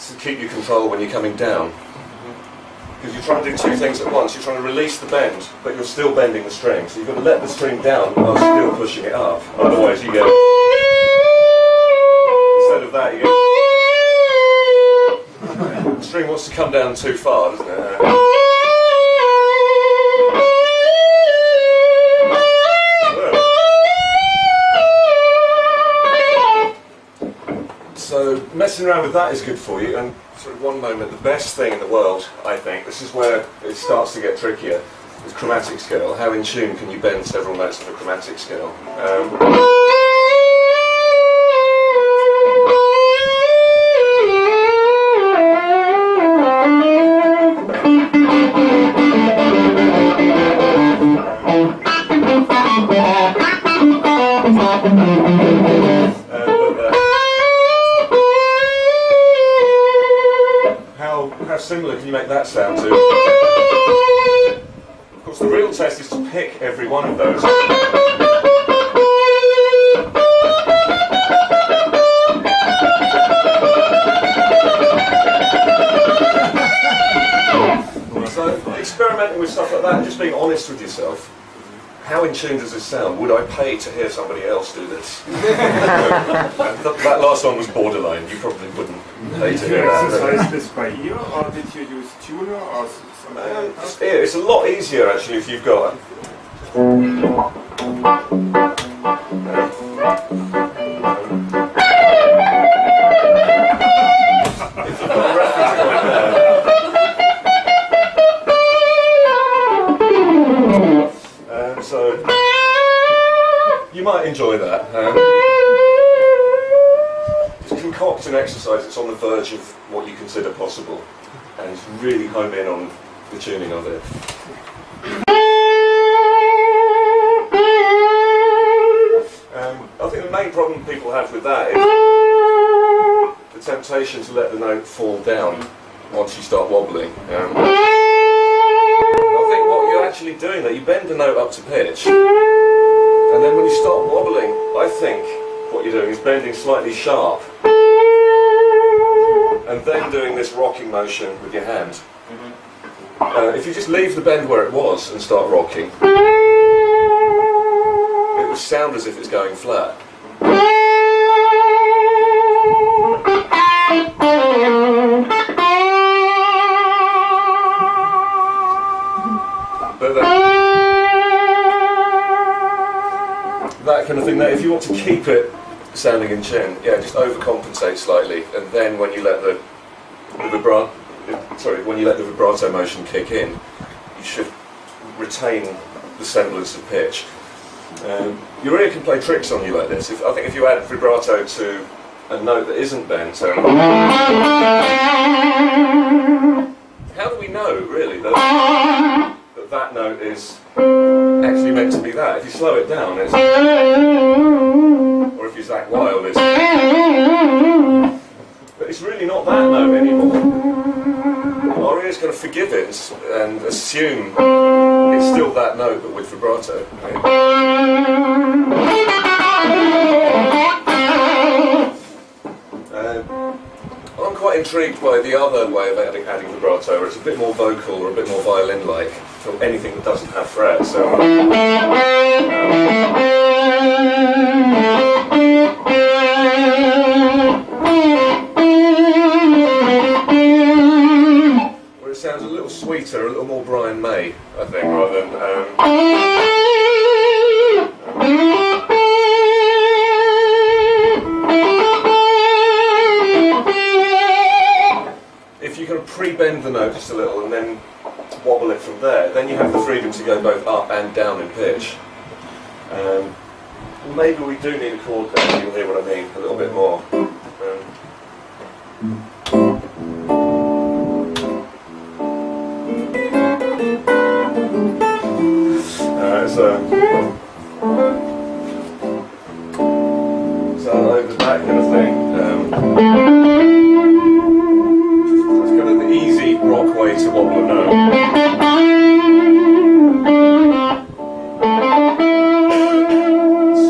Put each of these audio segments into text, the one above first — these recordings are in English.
to keep you control when you're coming down. Because you're trying to do two things at once. You're trying to release the bend, but you're still bending the string. So you've got to let the string down while still pushing it up. Otherwise you go... Instead of that you go... The string wants to come down too far, doesn't it? So messing around with that is good for you, and sort of one moment, the best thing in the world, I think, this is where it starts to get trickier, is chromatic scale. How in tune can you bend several notes of a chromatic scale? How similar can you make that sound to? Of course, the real test is to pick every one of those. So, experimenting with stuff like that, and just being honest with yourself. How in tune does this sound? Would I pay to hear somebody else do this? That last one was borderline. You probably wouldn't pay to hear that. Did you exercise this by ear, or did you use tuner or something? It's ear. It's a lot easier actually if you've got... So, you might enjoy that. Just concoct an exercise that's on the verge of what you consider possible, and really home in on the tuning of it. I think the main problem people have with that is the temptation to let the note fall down once you start wobbling. Actually doing that, you bend the note up to pitch, and then when you start wobbling, I think what you're doing is bending slightly sharp, and then doing this rocking motion with your hand. If you just leave the bend where it was and start rocking, it will sound as if it's going flat. That kind of thing. That if you want to keep it sounding in tune, yeah, just overcompensate slightly, and then when you let the vibrato motion kick in, you should retain the semblance of pitch. Your ear can play tricks on you like this. I think if you add vibrato to a note that isn't bent, how do we know really that note is actually meant to be that? If you slow it down, it's, or if you zack wild, it's, but it's really not that note anymore. Our ear's going to forgive it and assume it's still that note but with vibrato. I'm quite intrigued by the other way of adding vibrato, where it's a bit more vocal or a bit more violin-like for anything that doesn't have frets. So, where it sounds a little sweeter, a little more Brian May, I think, rather than... if you can pre-bend the note just a little and then wobble it from there, then you have the freedom to go both up and down in pitch. Maybe we do need a chord there, you'll hear what I mean, a little bit more. So over that kind of thing. It's kind of the easy rock way to wobble a note.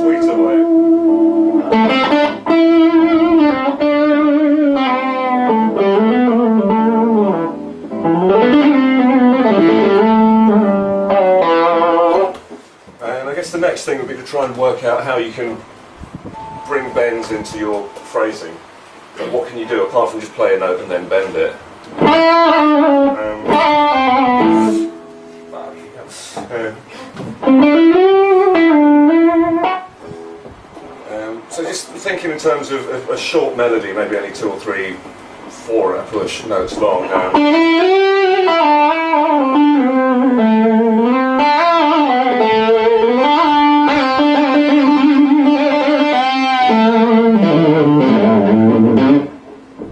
Sweeter way. to try and work out how you can bring bends into your phrasing. And what can you do apart from just play a note and then bend it? So just thinking in terms of a short melody, maybe only 2 or 3, 4 at a push notes long.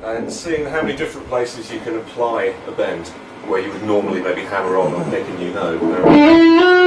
And seeing how many different places you can apply a bend where you would normally maybe hammer on or pick a new note.